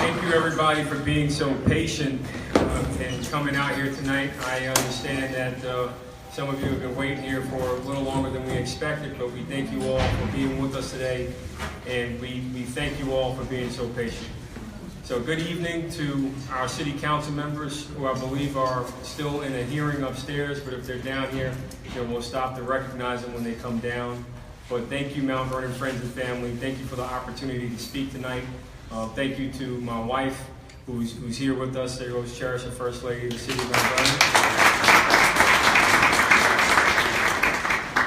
Thank you, everybody, for being so patient and coming out here tonight. I understand that some of you have been waiting here for a little longer than we expected, but we thank you all for being with us today, and we thank you all for being so patient. So good evening to our city council members, who I believe are still in a hearing upstairs, but if they're down here, we'll stop to recognize them when they come down. But thank you, Mount Vernon friends and family. Thank you for the opportunity to speak tonight. Thank you to my wife, who's here with us. There goes Cherish, the First Lady of the City of Mount Vernon.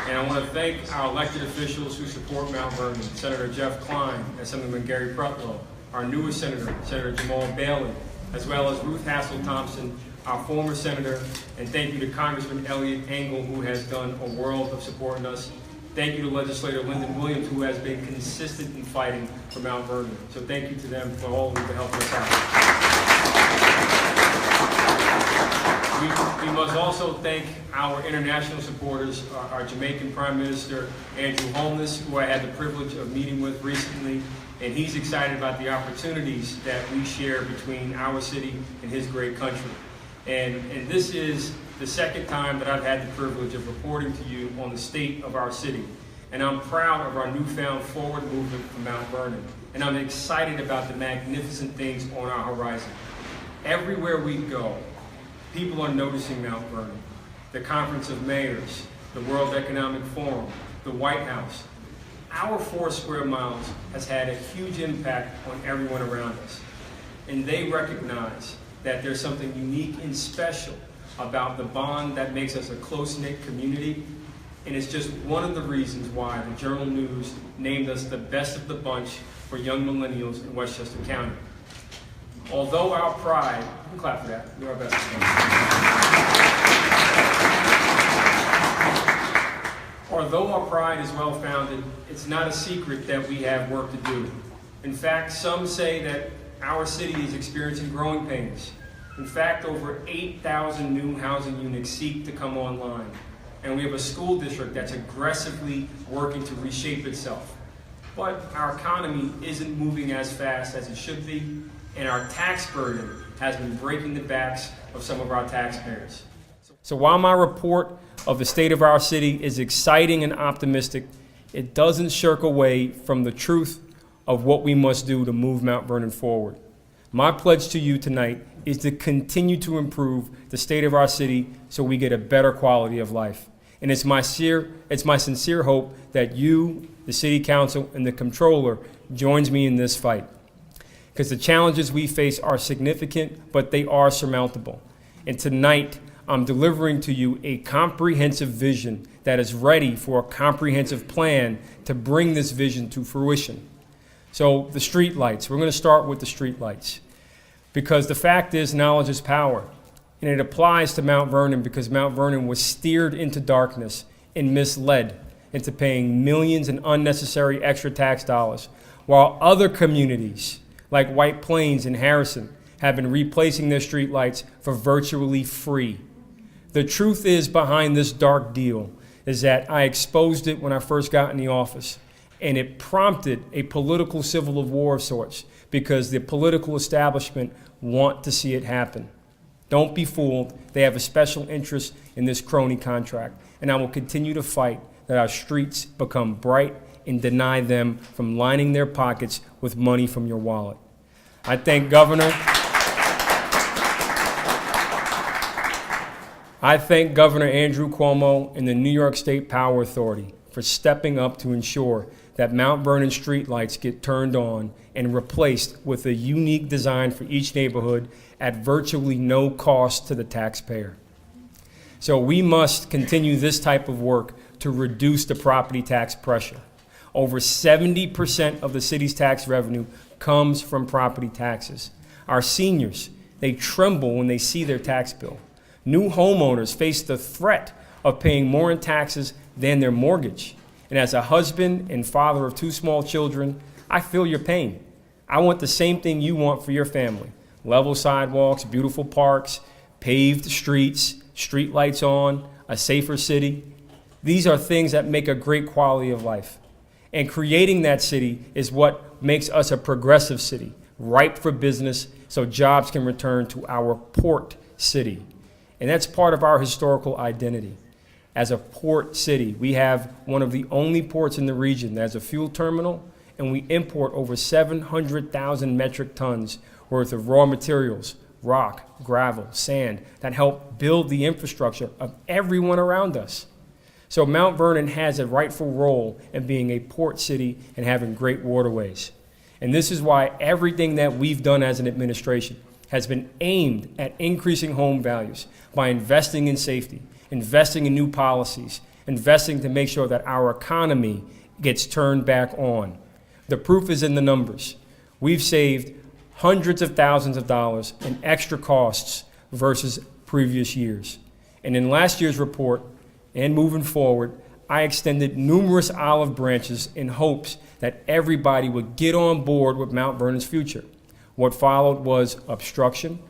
And I want to thank our elected officials who support Mount Vernon, Senator Jeff Klein, Assemblyman Gary Prutlow, our newest senator, Senator Jamal Bailey, as well as Ruth Hassel Thompson, our former senator, and thank you to Congressman Elliot Engel, who has done a world of supporting us. Thank you to Legislator Lyndon Williams, who has been consistent in fighting for Mount Vernon. So thank you to them for all of you for helping us out. We must also thank our international supporters, our Jamaican Prime Minister, Andrew Holness, who I had the privilege of meeting with recently, and he's excited about the opportunities that we share between our city and his great country. And this is the second time that I've had the privilege of reporting to you on the state of our city. And I'm proud of our newfound forward movement for Mount Vernon. And I'm excited about the magnificent things on our horizon. Everywhere we go, people are noticing Mount Vernon. The Conference of Mayors, the World Economic Forum, the White House. Our 4 square miles has had a huge impact on everyone around us. And they recognize that there's something unique and special about the bond that makes us a close-knit community, and it's just one of the reasons why the Journal News named us the best of the bunch for young millennials in Westchester County. Although our pride, you can clap for that, you're our best. Although our pride is well-founded, it's not a secret that we have work to do. In fact, some say that our city is experiencing growing pains. In fact, over 8,000 new housing units seek to come online. And we have a school district that's aggressively working to reshape itself. But our economy isn't moving as fast as it should be, and our tax burden has been breaking the backs of some of our taxpayers. So while my report of the state of our city is exciting and optimistic, it doesn't shirk away from the truth of what we must do to move Mount Vernon forward. My pledge to you tonight is to continue to improve the state of our city so we get a better quality of life. And it's my sincere hope that you, the City Council, and the Comptroller joins me in this fight. Because the challenges we face are significant, but they are surmountable. And tonight, I'm delivering to you a comprehensive vision that is ready for a comprehensive plan to bring this vision to fruition. So the streetlights, we're going to start with the streetlights. Because the fact is, knowledge is power. And it applies to Mount Vernon because Mount Vernon was steered into darkness and misled into paying millions in unnecessary extra tax dollars, while other communities like White Plains and Harrison have been replacing their streetlights for virtually free. The truth is behind this dark deal is that I exposed it when I first got in the office, and it prompted a political civil war of sorts because the political establishment want to see it happen. Don't be fooled. They have a special interest in this crony contract, and I will continue to fight that our streets become bright and deny them from lining their pockets with money from your wallet. I thank Governor Andrew Cuomo and the New York State Power Authority for stepping up to ensure that Mount Vernon streetlights get turned on and replaced with a unique design for each neighborhood at virtually no cost to the taxpayer. So we must continue this type of work to reduce the property tax pressure. Over 70% of the city's tax revenue comes from property taxes. Our seniors, they tremble when they see their tax bill. New homeowners face the threat of paying more in taxes than their mortgage. And as a husband and father of 2 small children, I feel your pain. I want the same thing you want for your family. Level sidewalks, beautiful parks, paved streets, street lights on, a safer city. These are things that make a great quality of life. And creating that city is what makes us a progressive city, ripe for business so jobs can return to our port city. And that's part of our historical identity. As a port city, we have one of the only ports in the region that has a fuel terminal, and we import over 700,000 metric tons worth of raw materials, rock, gravel, sand, that help build the infrastructure of everyone around us. So Mount Vernon has a rightful role in being a port city and having great waterways. And this is why everything that we've done as an administration has been aimed at increasing home values by investing in safety, investing in new policies, investing to make sure that our economy gets turned back on. The proof is in the numbers. We've saved hundreds of thousands of dollars in extra costs versus previous years. And in last year's report, and moving forward, I extended numerous olive branches in hopes that everybody would get on board with Mount Vernon's future. What followed was obstruction,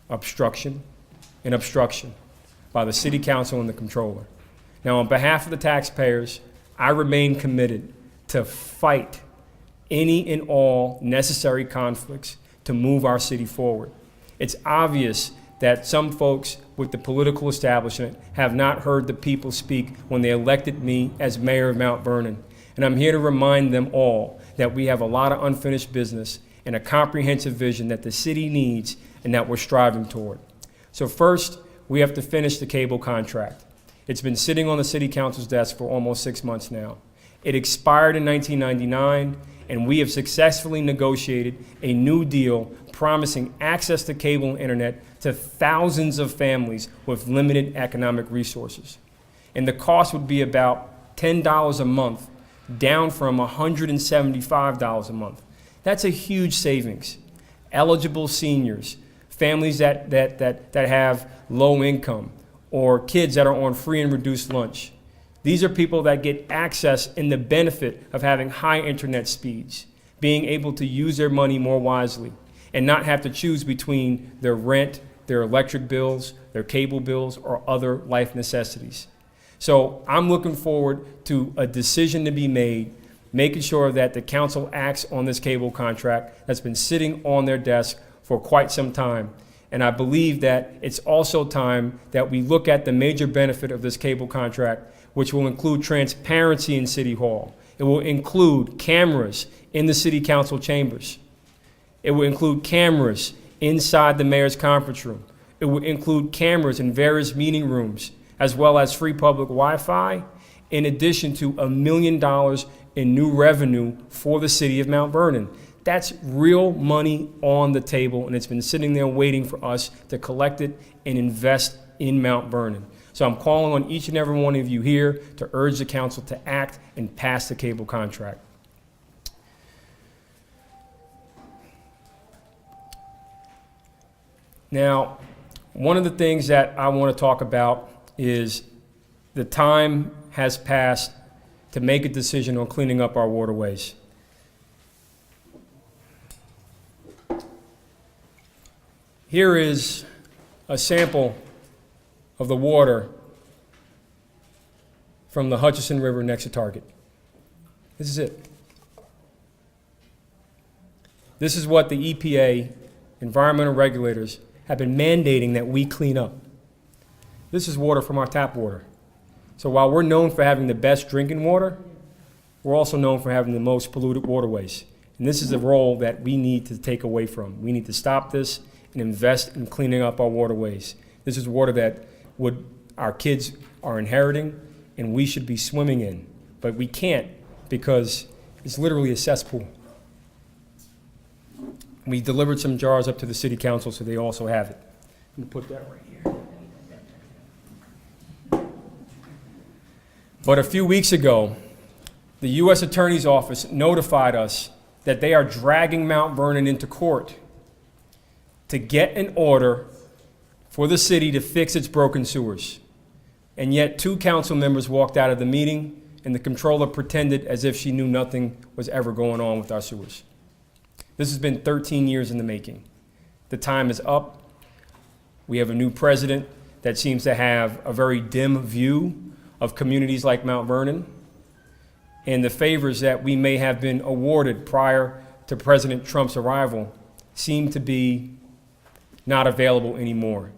obstruction, and obstruction by the City Council and the Comptroller. Now, on behalf of the taxpayers, I remain committed to fight any and all necessary conflicts to move our city forward. It's obvious that some folks with the political establishment have not heard the people speak when they elected me as mayor of Mount Vernon. And I'm here to remind them all that we have a lot of unfinished business and a comprehensive vision that the city needs and that we're striving toward. So first, we have to finish the cable contract. It's been sitting on the City Council's desk for almost 6 months now. It expired in 1999, and we have successfully negotiated a new deal promising access to cable and internet to thousands of families with limited economic resources. And the cost would be about $10 a month, down from $175 a month. That's a huge savings. Eligible seniors, families that have low income, or kids that are on free and reduced lunch. These are people that get access and the benefit of having high internet speeds, being able to use their money more wisely, and not have to choose between their rent, their electric bills, their cable bills, or other life necessities. So I'm looking forward to a decision to be made, making sure that the council acts on this cable contract that's been sitting on their desk for quite some time. And I believe that it's also time that we look at the major benefit of this cable contract, which will include transparency in City Hall. It will include cameras in the City Council chambers. It will include cameras inside the mayor's conference room. It will include cameras in various meeting rooms, as well as free public Wi-Fi, in addition to $1 million in new revenue for the city of Mount Vernon. That's real money on the table, and it's been sitting there waiting for us to collect it and invest in Mount Vernon. So I'm calling on each and every one of you here to urge the council to act and pass the cable contract. Now, one of the things that I want to talk about is the time has passed to make a decision on cleaning up our waterways. Here is a sample of the water from the Hutchinson River next to Target. This is it. This is what the EPA, environmental regulators, have been mandating that we clean up. This is water from our tap water. So while we're known for having the best drinking water, we're also known for having the most polluted waterways. And this is the role that we need to take away from. We need to stop this and invest in cleaning up our waterways. This is water that our kids are inheriting and we should be swimming in. But we can't because it's literally a cesspool. We delivered some jars up to the city council so they also have it. I'm gonna put that right here. But a few weeks ago, the U.S. Attorney's Office notified us that they are dragging Mount Vernon into court to get an order for the city to fix its broken sewers. And yet 2 council members walked out of the meeting and the comptroller pretended as if she knew nothing was ever going on with our sewers. This has been 13 years in the making. The time is up. We have a new president that seems to have a very dim view of communities like Mount Vernon and the favors that we may have been awarded prior to President Trump's arrival seem to be not available anymore.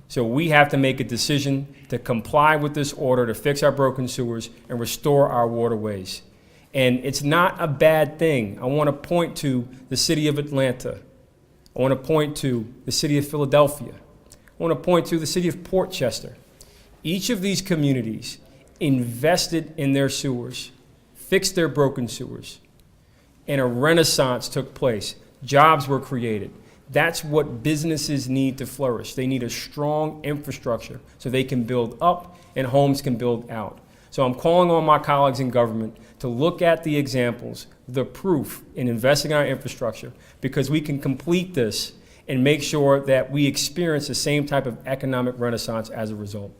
So we have to make a decision to comply with this order to fix our broken sewers and restore our waterways. And it's not a bad thing. I want to point to the city of Atlanta. I want to point to the city of Philadelphia. I want to point to the city of Port Chester. Each of these communities invested in their sewers, fixed their broken sewers, and a renaissance took place. Jobs were created. That's what businesses need to flourish. They need a strong infrastructure so they can build up and homes can build out. So I'm calling on my colleagues in government to look at the examples, the proof in investing in our infrastructure, because we can complete this and make sure that we experience the same type of economic renaissance as a result.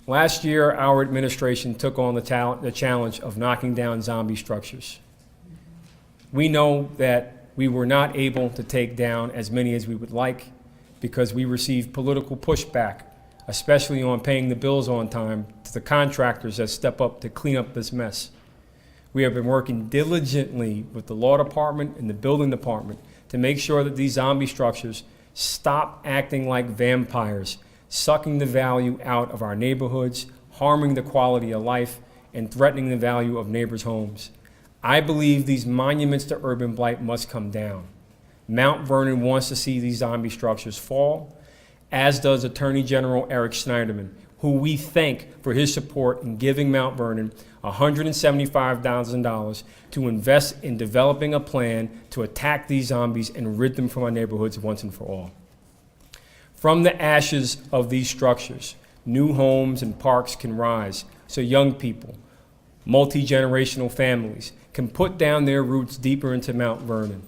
Last year, our administration took on the challenge of knocking down zombie structures. We know that we were not able to take down as many as we would like because we received political pushback, especially on paying the bills on time to the contractors that step up to clean up this mess. We have been working diligently with the law department and the building department to make sure that these zombie structures stop acting like vampires, sucking the value out of our neighborhoods, harming the quality of life, and threatening the value of neighbors' homes. I believe these monuments to urban blight must come down. Mount Vernon wants to see these zombie structures fall, as does Attorney General Eric Schneiderman, who we thank for his support in giving Mount Vernon $175,000 to invest in developing a plan to attack these zombies and rid them from our neighborhoods once and for all. From the ashes of these structures, new homes and parks can rise so young people, multi-generational families, can put down their roots deeper into Mount Vernon.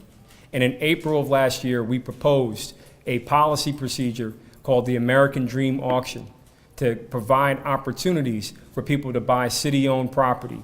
And in April of last year, we proposed a policy procedure called the American Dream Auction to provide opportunities for people to buy city-owned property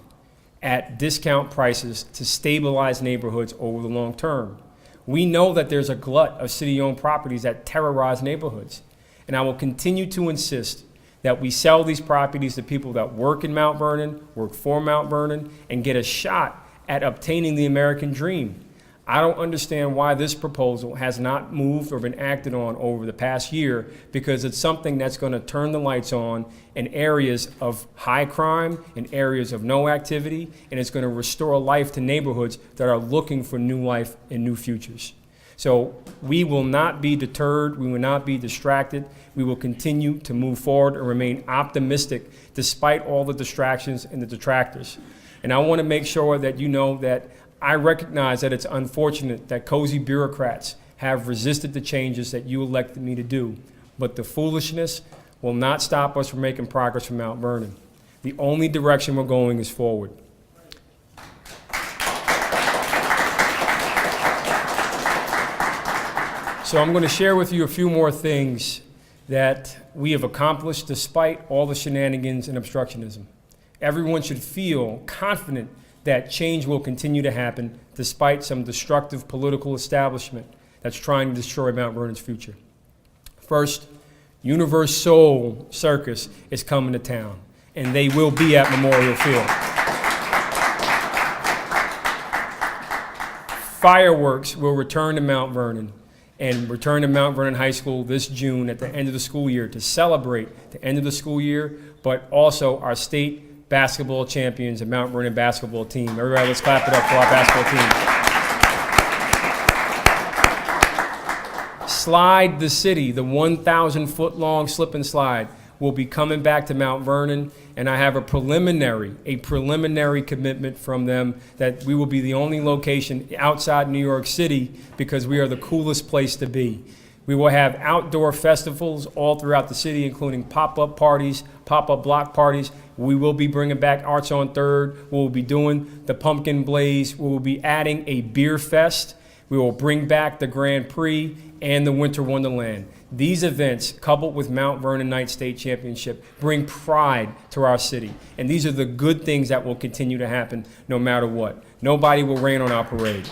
at discount prices to stabilize neighborhoods over the long term. We know that there's a glut of city-owned properties that terrorize neighborhoods. And I will continue to insist that we sell these properties to people that work in Mount Vernon, work for Mount Vernon, and get a shot at obtaining the American dream. I don't understand why this proposal has not moved or been acted on over the past year, because it's something that's going to turn the lights on in areas of high crime, in areas of no activity, and it's going to restore life to neighborhoods that are looking for new life and new futures. So we will not be deterred, we will not be distracted, we will continue to move forward and remain optimistic despite all the distractions and the detractors. And I want to make sure that you know that I recognize that it's unfortunate that cozy bureaucrats have resisted the changes that you elected me to do, but the foolishness will not stop us from making progress from Mount Vernon. The only direction we're going is forward. So I'm going to share with you a few more things that we have accomplished despite all the shenanigans and obstructionism. Everyone should feel confident that change will continue to happen despite some destructive political establishment that's trying to destroy Mount Vernon's future. First, Universal Circus is coming to town, and they will be at Memorial Field. Fireworks will return to Mount Vernon and return to Mount Vernon High School this June at the end of the school year to celebrate the end of the school year, but also our state basketball champions, the Mount Vernon basketball team. Everybody, let's clap it up for our basketball team. Slide the City, the 1,000-foot-long slip and slide, will be coming back to Mount Vernon, and I have a preliminary commitment from them that we will be the only location outside New York City because we are the coolest place to be. We will have outdoor festivals all throughout the city, including pop-up parties, pop-up block parties. We will be bringing back Arts on 3rd. We will be doing the Pumpkin Blaze. We will be adding a beer fest. We will bring back the Grand Prix and the Winter Wonderland. These events, coupled with Mount Vernon Night State Championship, bring pride to our city. And these are the good things that will continue to happen no matter what. Nobody will rain on our parade.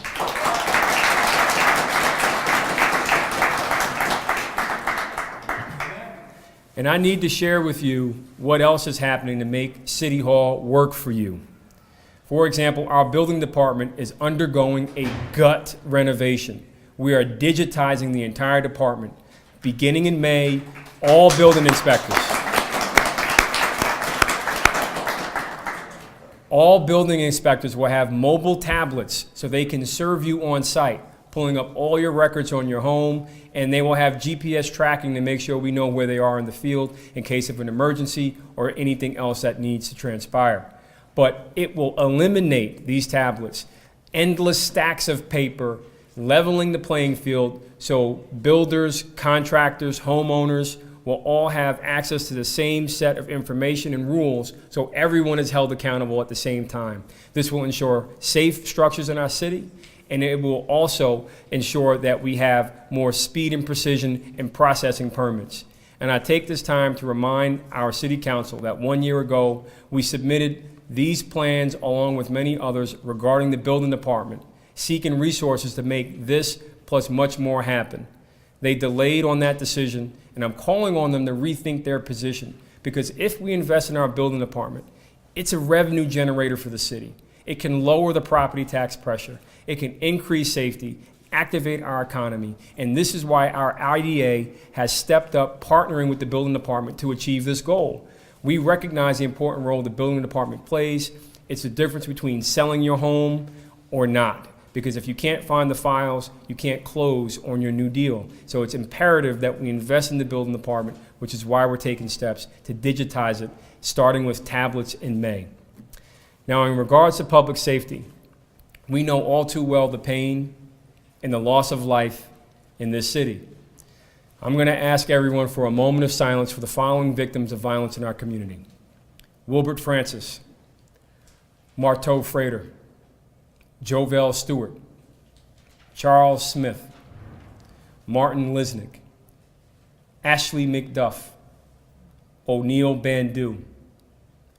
And I need to share with you what else is happening to make City Hall work for you. For example, our building department is undergoing a gut renovation. We are digitizing the entire department. Beginning in May, all building inspectors. All building inspectors will have mobile tablets so they can serve you on site, pulling up all your records on your home, and they will have GPS tracking to make sure we know where they are in the field in case of an emergency or anything else that needs to transpire. But it will eliminate these tablets, endless stacks of paper, leveling the playing field so builders, contractors, homeowners will all have access to the same set of information and rules so everyone is held accountable at the same time. This will ensure safe structures in our city, and it will also ensure that we have more speed and precision in processing permits. And I take this time to remind our City Council that 1 year ago, we submitted these plans along with many others regarding the building department, seeking resources to make this plus much more happen. They delayed on that decision, and I'm calling on them to rethink their position, because if we invest in our building department, it's a revenue generator for the city. It can lower the property tax pressure. It can increase safety, activate our economy, and this is why our IDA has stepped up partnering with the building department to achieve this goal. We recognize the important role the building department plays. It's the difference between selling your home or not. Because if you can't find the files, you can't close on your new deal. So it's imperative that we invest in the building department, which is why we're taking steps to digitize it, starting with tablets in May. Now, in regards to public safety, we know all too well the pain and the loss of life in this city. I'm going to ask everyone for a moment of silence for the following victims of violence in our community: Wilbert Francis, Marteau Frater, Jovel Stewart, Charles Smith, Martin Lisnick, Ashley McDuff, O'Neill Bandu,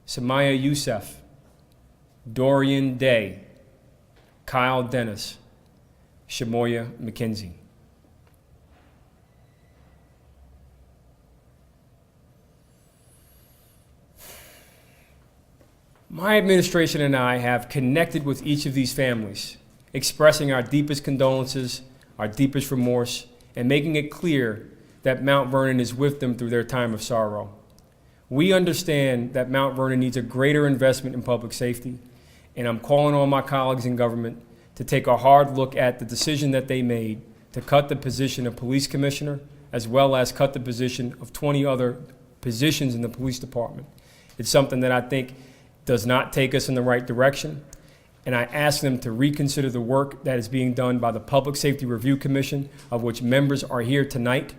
Samaya Youssef, Dorian Day, Kyle Dennis, Shamoya McKenzie. My administration and I have connected with each of these families, expressing our deepest condolences, our deepest remorse, and making it clear that Mount Vernon is with them through their time of sorrow. We understand that Mount Vernon needs a greater investment in public safety, and I'm calling on my colleagues in government to take a hard look at the decision that they made to cut the position of police commissioner, as well as cut the position of 20 other positions in the police department. It's something that I think does not take us in the right direction, and I ask them to reconsider the work that is being done by the Public Safety Review Commission, of which members are here tonight.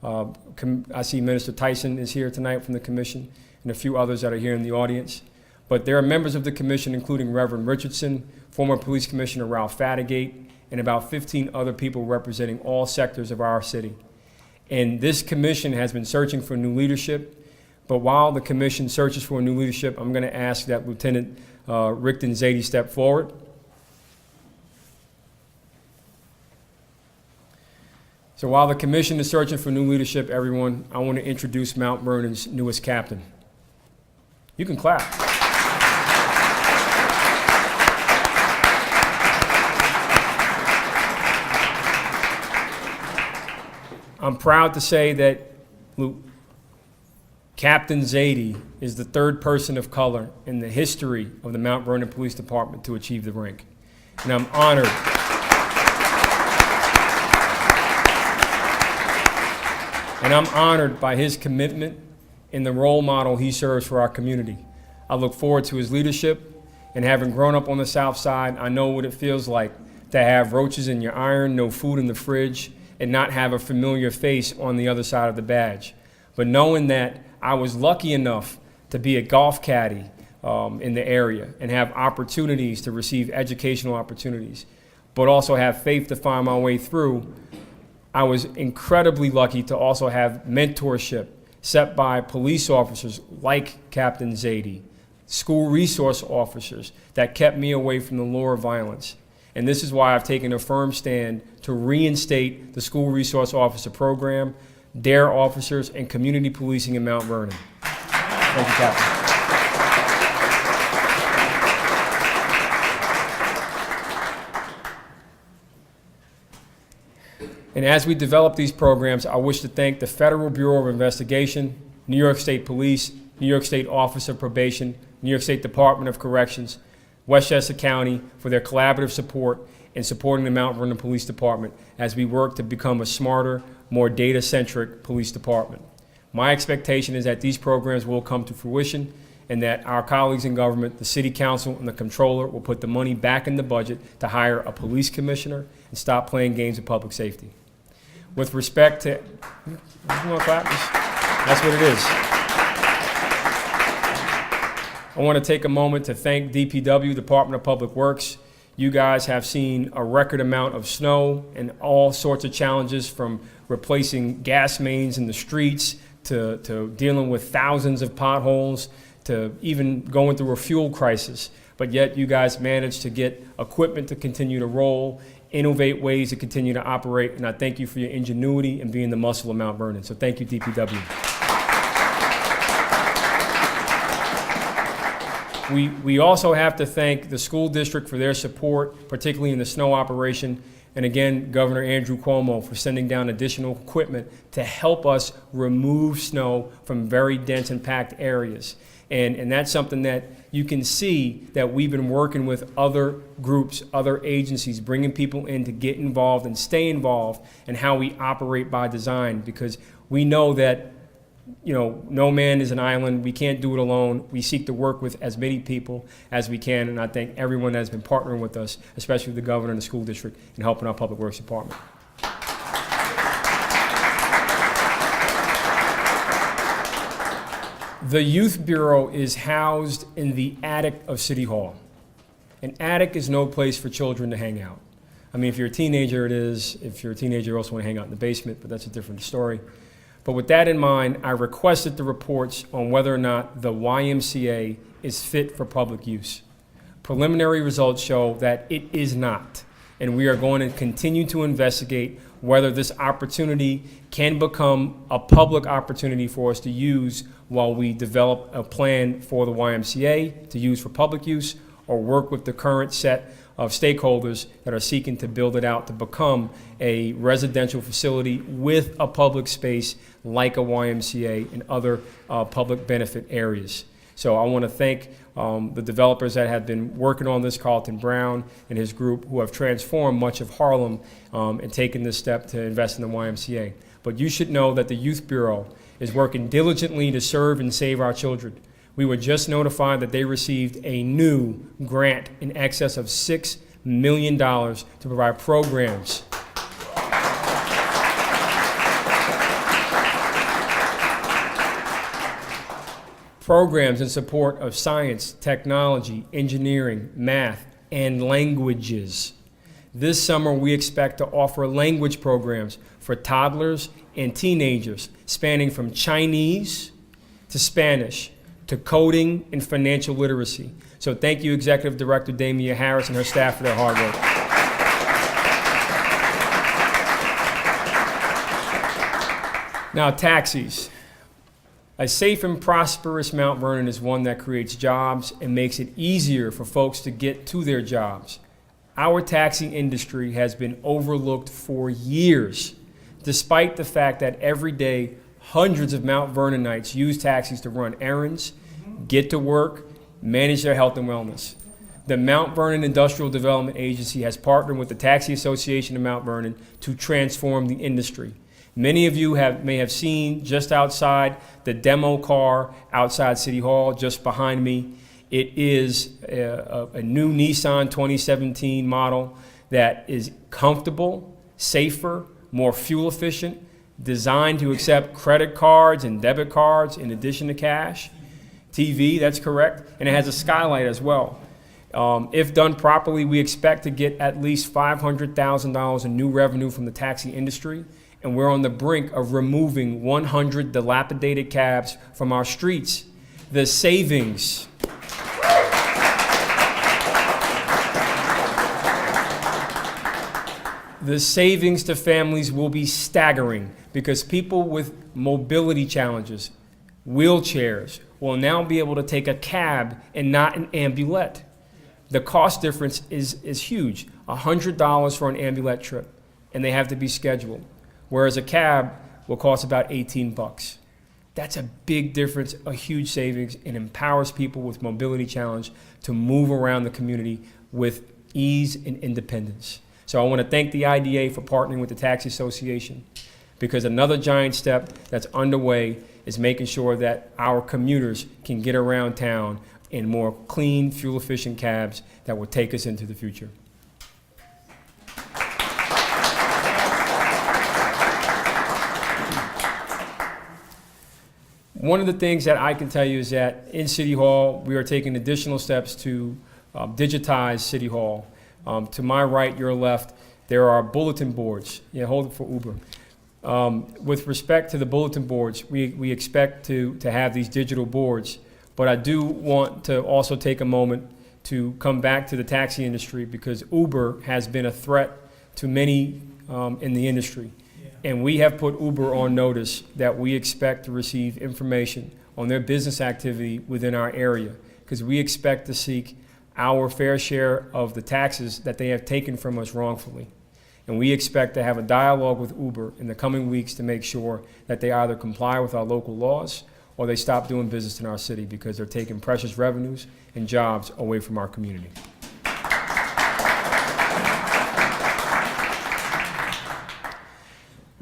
I see Minister Tyson is here tonight from the commission, and a few others that are here in the audience. But there are members of the commission, including Reverend Richardson, former Police Commissioner Ralph Fatigate, and about 15 other people representing all sectors of our city. And this commission has been searching for new leadership. But while the commission searches for new leadership, I'm going to ask that Lieutenant Rickton Zadie step forward. So while the commission is searching for new leadership, everyone, I want to introduce Mount Vernon's newest captain. You can clap. I'm proud to say that Captain Zadie is the third person of color in the history of the Mount Vernon Police Department to achieve the rank. And I'm honored. And I'm honored by his commitment and the role model he serves for our community. I look forward to his leadership, and having grown up on the South Side, I know what it feels like to have roaches in your iron, no food in the fridge, and not have a familiar face on the other side of the badge. But knowing that I was lucky enough to be a golf caddy in the area and have opportunities to receive educational opportunities, but also have faith to find my way through, I was incredibly lucky to also have mentorship set by police officers like Captain Zadie, school resource officers that kept me away from the lure of violence. And this is why I've taken a firm stand to reinstate the school resource officer program, DARE officers, and community policing in Mount Vernon. Thank you, Captain. And as we develop these programs, I wish to thank the Federal Bureau of Investigation, New York State Police, New York State Office of Probation, New York State Department of Corrections, Westchester County for their collaborative support in supporting the Mount Vernon Police Department as we work to become a smarter, more data-centric police department. My expectation is that these programs will come to fruition and that our colleagues in government, the City Council, and the Comptroller will put the money back in the budget to hire a police commissioner and stop playing games of public safety. With respect to, you want to clap? That's what it is. I want to take a moment to thank DPW, Department of Public Works. You guys have seen a record amount of snow and all sorts of challenges, from replacing gas mains in the streets to dealing with thousands of potholes to even going through a fuel crisis. But yet you guys managed to get equipment to continue to roll, innovate ways to continue to operate, and I thank you for your ingenuity and being the muscle of Mount Vernon. So thank you, DPW. We also have to thank the school district for their support, particularly in the snow operation, and again, Governor Andrew Cuomo for sending down additional equipment to help us remove snow from very dense and packed areas. And that's something that you can see that we've been working with other groups, other agencies, bringing people in to get involved and stay involved in how we operate by design, because we know that, you know, no man is an island. We can't do it alone. We seek to work with as many people as we can, and I thank everyone that has been partnering with us, especially the governor and the school district, in helping our Public Works Department. The Youth Bureau is housed in the attic of City Hall. An attic is no place for children to hang out. I mean, if you're a teenager, it is. If you're a teenager, you also want to hang out in the basement, but that's a different story. But with that in mind, I requested the reports on whether or not the YMCA is fit for public use. Preliminary results show that it is not, and we are going to continue to investigate whether this opportunity can become a public opportunity for us to use while we develop a plan for the YMCA to use for public use, or work with the current set of stakeholders that are seeking to build it out to become a residential facility with a public space like a YMCA and other public benefit areas. So I want to thank the developers that have been working on this, Carlton Brown and his group, who have transformed much of Harlem and taken this step to invest in the YMCA. But you should know that the Youth Bureau is working diligently to serve and save our children. We were just notified that they received a new grant in excess of $6 million to provide programs. Programs in support of science, technology, engineering, math, and languages. This summer, we expect to offer language programs for toddlers and teenagers, spanning from Chinese to Spanish to coding and financial literacy. So thank you, Executive Director Damia Harris and her staff, for their hard work. Now, taxis. A safe and prosperous Mount Vernon is one that creates jobs and makes it easier for folks to get to their jobs. Our taxi industry has been overlooked for years, despite the fact that every day hundreds of Mount Vernonites use taxis to run errands, get to work, manage their health and wellness. The Mount Vernon Industrial Development Agency has partnered with the Taxi Association of Mount Vernon to transform the industry. Many of you may have seen just outside the demo car outside City Hall, just behind me. It is a new Nissan 2017 model that is comfortable, safer, more fuel efficient, designed to accept credit cards and debit cards in addition to cash. TV, that's correct, and it has a skylight as well. If done properly, we expect to get at least $500,000 in new revenue from the taxi industry, and we're on the brink of removing 100 dilapidated cabs from our streets. The savings to families will be staggering. because people with mobility challenges, wheelchairs, will now be able to take a cab and not an ambulette. The cost difference is huge, $100 for an ambulette trip, and they have to be scheduled, whereas a cab will cost about 18 bucks. That's a big difference, a huge savings, and empowers people with mobility challenge to move around the community with ease and independence. So I want to thank the IDA for partnering with the Taxi Association, because another giant step that's underway is making sure that our commuters can get around town in more clean, fuel-efficient cabs that will take us into the future. One of the things that I can tell you is that in City Hall, we are taking additional steps to digitize City Hall. To my right, your left, there are bulletin boards. Yeah, hold it for Uber. With respect to the bulletin boards, we expect to have these digital boards, but I do want to also take a moment to come back to the taxi industry, because Uber has been a threat to many in the industry. And we have put Uber on notice that we expect to receive information on their business activity within our area, because we expect to seek our fair share of the taxes that they have taken from us wrongfully. And we expect to have a dialogue with Uber in the coming weeks to make sure that they either comply with our local laws or they stop doing business in our city, because they're taking precious revenues and jobs away from our community.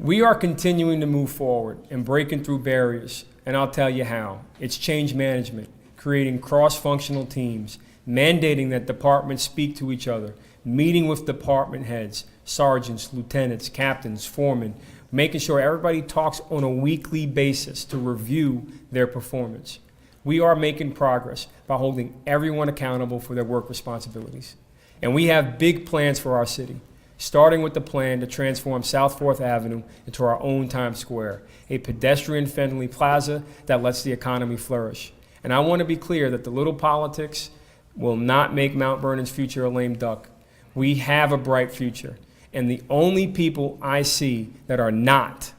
We are continuing to move forward and breaking through barriers, and I'll tell you how. It's change management, creating cross-functional teams, mandating that departments speak to each other, meeting with department heads, sergeants, lieutenants, captains, foremen, making sure everybody talks on a weekly basis to review their performance. We are making progress by holding everyone accountable for their work responsibilities. And we have big plans for our city, starting with the plan to transform South 4th Avenue into our own Times Square, a pedestrian-friendly plaza that lets the economy flourish. And I want to be clear that the little politics will not make Mount Vernon's future a lame duck. We have a bright future. And the only people I see that are not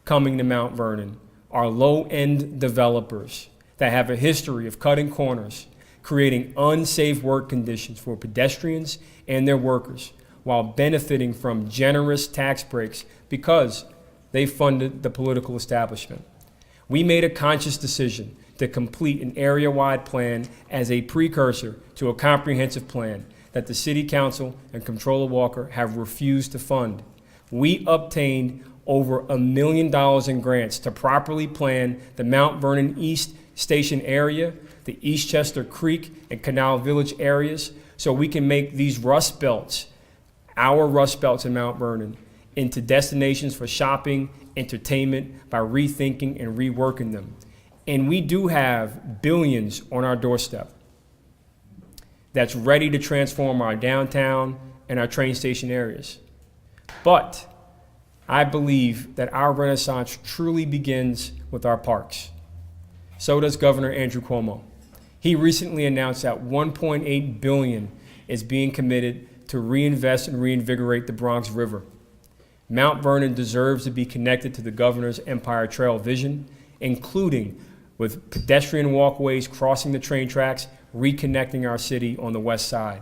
coming to Mount Vernon are low-end developers that have a history of cutting corners, creating unsafe work conditions for pedestrians and their workers, while benefiting from generous tax breaks because they funded the political establishment. We made a conscious decision to complete an area-wide plan as a precursor to a comprehensive plan that the City Council and Comptroller Walker have refused to fund. We obtained over $1 million in grants to properly plan the Mount Vernon East Station area, the Eastchester Creek and Canal Village areas, so we can make these rust belts, our rust belts in Mount Vernon, into destinations for shopping, entertainment, by rethinking and reworking them. And we do have billions on our doorstep that's ready to transform our downtown and our train station areas. But I believe that our renaissance truly begins with our parks. So does Governor Andrew Cuomo. He recently announced that $1.8 billion is being committed to reinvest and reinvigorate the Bronx River. Mount Vernon deserves to be connected to the governor's Empire Trail vision, including with pedestrian walkways crossing the train tracks, reconnecting our city on the west side.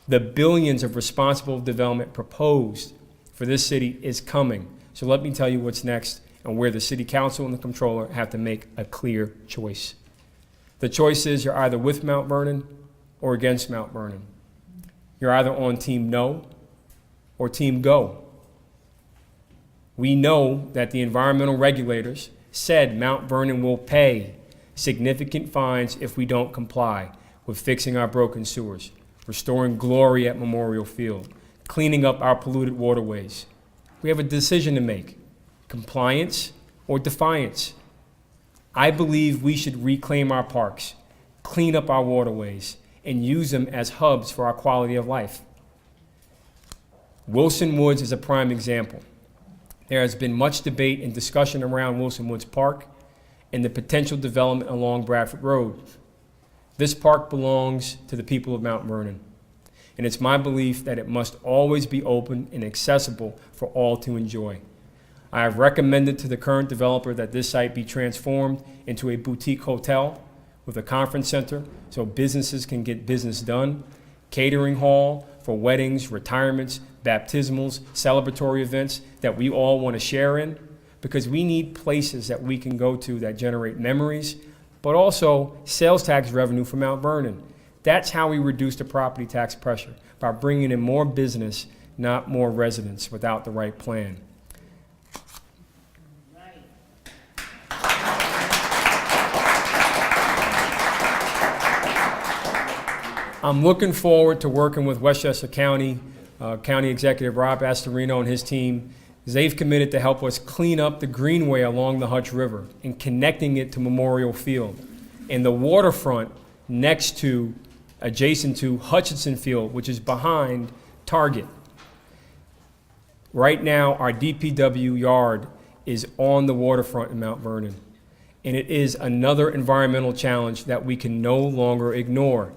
The billions of responsible development proposed for this city is coming. So let me tell you what's next and where the City Council and the Comptroller have to make a clear choice. The choice is you're either with Mount Vernon or against Mount Vernon. You're either on Team No or Team Go. We know that the environmental regulators said Mount Vernon will pay significant fines if we don't comply with fixing our broken sewers, restoring glory at Memorial Field, cleaning up our polluted waterways. We have a decision to make, compliance or defiance. I believe we should reclaim our parks, clean up our waterways, and use them as hubs for our quality of life. Wilson Woods is a prime example. There has been much debate and discussion around Wilson Woods Park and the potential development along Bradford Road. This park belongs to the people of Mount Vernon, and it's my belief that it must always be open and accessible for all to enjoy. I have recommended to the current developer that this site be transformed into a boutique hotel with a conference center so businesses can get business done, catering hall for weddings, retirements, baptismals, celebratory events that we all want to share in, because we need places that we can go to that generate memories, but also sales tax revenue for Mount Vernon. That's how we reduce the property tax pressure, by bringing in more business, not more residents without the right plan. I'm looking forward to working with Westchester County, County Executive Rob Astorino and his team. They've committed to help us clean up the greenway along the Hutch River and connecting it to Memorial Field and the waterfront adjacent to Hutchinson Field, which is behind Target. Right now, our DPW yard is on the waterfront in Mount Vernon, and it is another environmental challenge that we can no longer ignore.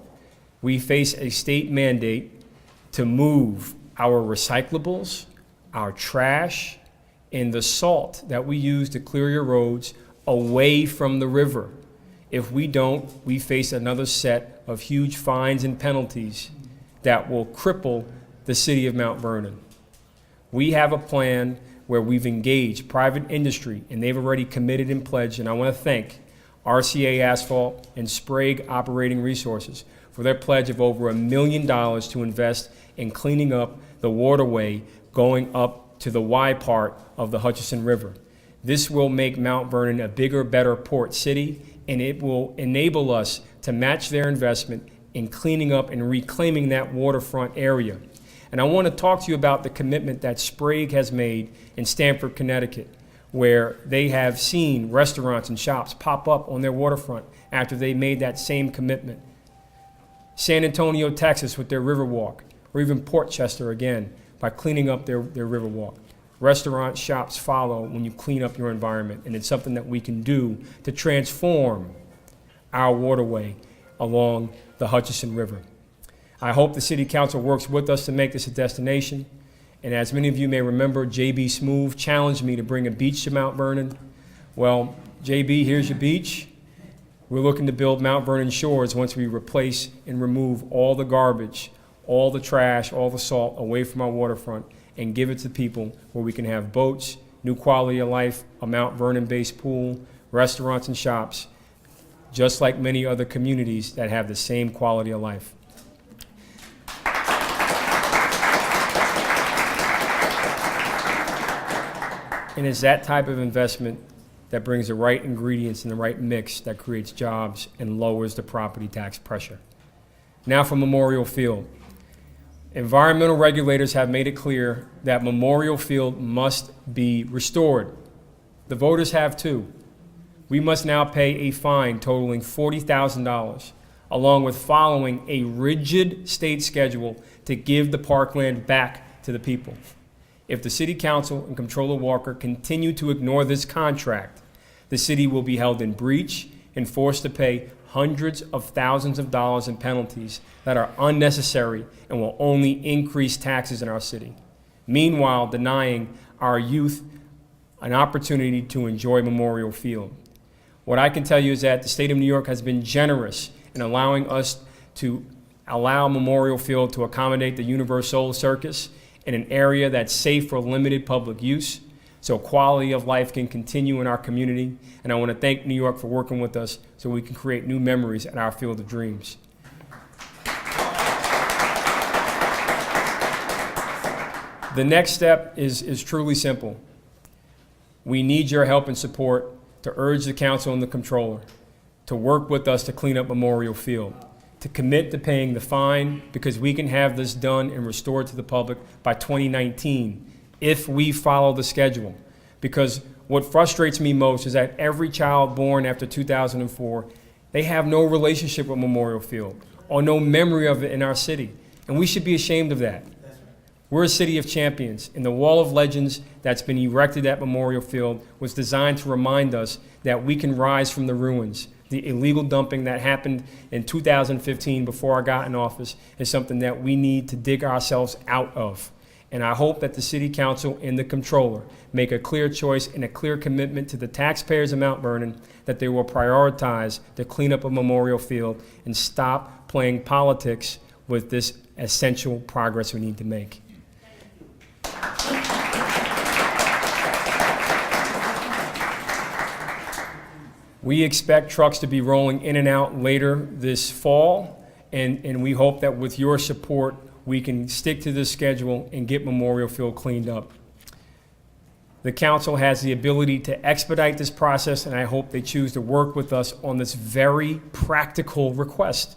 We face a state mandate to move our recyclables, our trash, and the salt that we use to clear your roads away from the river. If we don't, we face another set of huge fines and penalties that will cripple the city of Mount Vernon. We have a plan where we've engaged private industry, and they've already committed and pledged, and I want to thank RCA Asphalt and Sprague Operating Resources for their pledge of over $1 million to invest in cleaning up the waterway going up to the Y part of the Hutchinson River. This will make Mount Vernon a bigger, better port city, and it will enable us to match their investment in cleaning up and reclaiming that waterfront area. And I want to talk to you about the commitment that Sprague has made in Stamford, Connecticut, where they have seen restaurants and shops pop up on their waterfront after they made that same commitment. San Antonio, Texas with their Riverwalk, or even Portchester again, by cleaning up their Riverwalk. Restaurants, shops follow when you clean up your environment, and it's something that we can do to transform our waterway along the Hutchinson River. I hope the City Council works with us to make this a destination, and as many of you may remember, J.B. Smoove challenged me to bring a beach to Mount Vernon. Well, J.B., here's your beach. We're looking to build Mount Vernon Shores once we replace and remove all the garbage, all the trash, all the salt away from our waterfront and give it to people where we can have boats, new quality of life, a Mount Vernon-based pool, restaurants and shops, just like many other communities that have the same quality of life. And it's that type of investment that brings the right ingredients and the right mix that creates jobs and lowers the property tax pressure. Now for Memorial Field. Environmental regulators have made it clear that Memorial Field must be restored. The voters have too. We must now pay a fine totaling $40,000, along with following a rigid state schedule to give the parkland back to the people. If the City Council and Comptroller Walker continue to ignore this contract, the city will be held in breach and forced to pay hundreds of thousands of dollars in penalties that are unnecessary and will only increase taxes in our city, meanwhile denying our youth an opportunity to enjoy Memorial Field. What I can tell you is that the state of New York has been generous in allowing us to allow Memorial Field to accommodate the Universal Circus in an area that's safe for limited public use, so quality of life can continue in our community. And I want to thank New York for working with us so we can create new memories at our Field of Dreams. The next step is truly simple. We need your help and support to urge the council and the comptroller to work with us to clean up Memorial Field, to commit to paying the fine, because we can have this done and restored to the public by 2019 if we follow the schedule. Because what frustrates me most is that every child born after 2004, they have no relationship with Memorial Field or no memory of it in our city. And we should be ashamed of that. We're a city of champions, and the wall of legends that's been erected at Memorial Field was designed to remind us that we can rise from the ruins. The illegal dumping that happened in 2015 before I got in office is something that we need to dig ourselves out of. And I hope that the City Council and the Comptroller make a clear choice and a clear commitment to the taxpayers of Mount Vernon that they will prioritize the cleanup of Memorial Field and stop playing politics with this essential progress we need to make. We expect trucks to be rolling in and out later this fall, and we hope that with your support, we can stick to this schedule and get Memorial Field cleaned up. The council has the ability to expedite this process, and I hope they choose to work with us on this very practical request.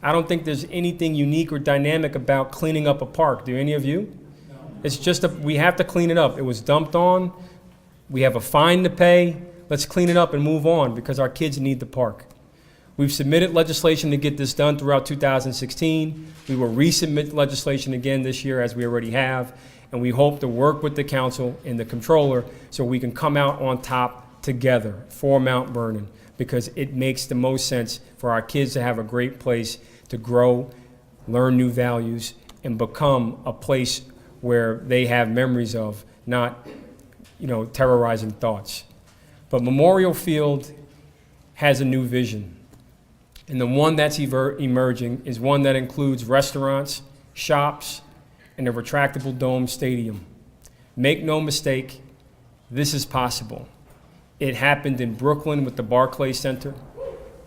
I don't think there's anything unique or dynamic about cleaning up a park. Do any of you? No. It's just we have to clean it up. It was dumped on. We have a fine to pay. Let's clean it up and move on because our kids need the park. We've submitted legislation to get this done throughout 2016. We will resubmit legislation again this year, as we already have, and we hope to work with the council and the comptroller so we can come out on top together for Mount Vernon, because it makes the most sense for our kids to have a great place to grow, learn new values, and become a place where they have memories of, not, terrorizing thoughts. But Memorial Field has a new vision. And the one that's emerging is one that includes restaurants, shops, and a retractable dome stadium. Make no mistake, this is possible. It happened in Brooklyn with the Barclays Center.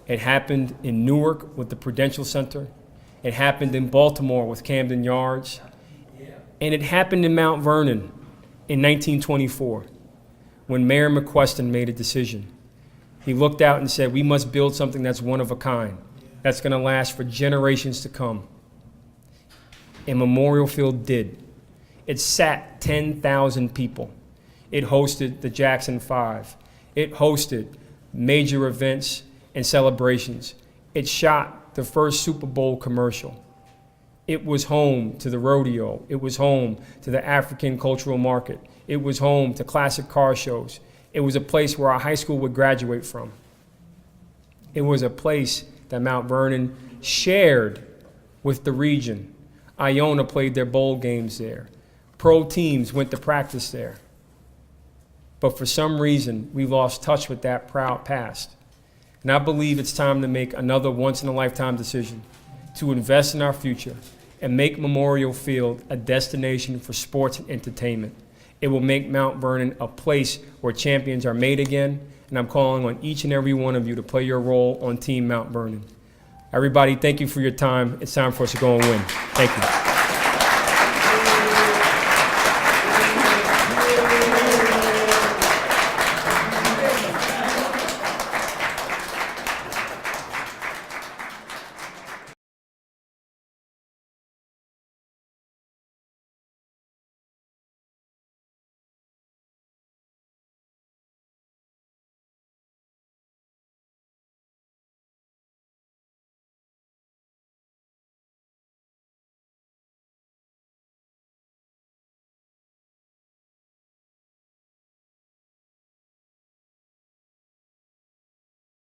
It happened in Newark with the Prudential Center. It happened in Baltimore with Camden Yards. And it happened in Mount Vernon in 1924 when Mayor McQuestion made a decision. He looked out and said, we must build something that's one of a kind, that's going to last for generations to come. And Memorial Field did. It sat 10,000 people. It hosted the Jackson 5. It hosted major events and celebrations. It shot the first Super Bowl commercial. It was home to the rodeo. It was home to the African cultural market. It was home to classic car shows. It was a place where our high school would graduate from. It was a place that Mount Vernon shared with the region. Iona played their bowl games there. Pro teams went to practice there. But for some reason, we lost touch with that proud past. And I believe it's time to make another once-in-a-lifetime decision to invest in our future and make Memorial Field a destination for sports and entertainment. It will make Mount Vernon a place where champions are made again, and I'm calling on each and every one of you to play your role on Team Mount Vernon. Everybody, thank you for your time. It's time for us to go and win. Thank you.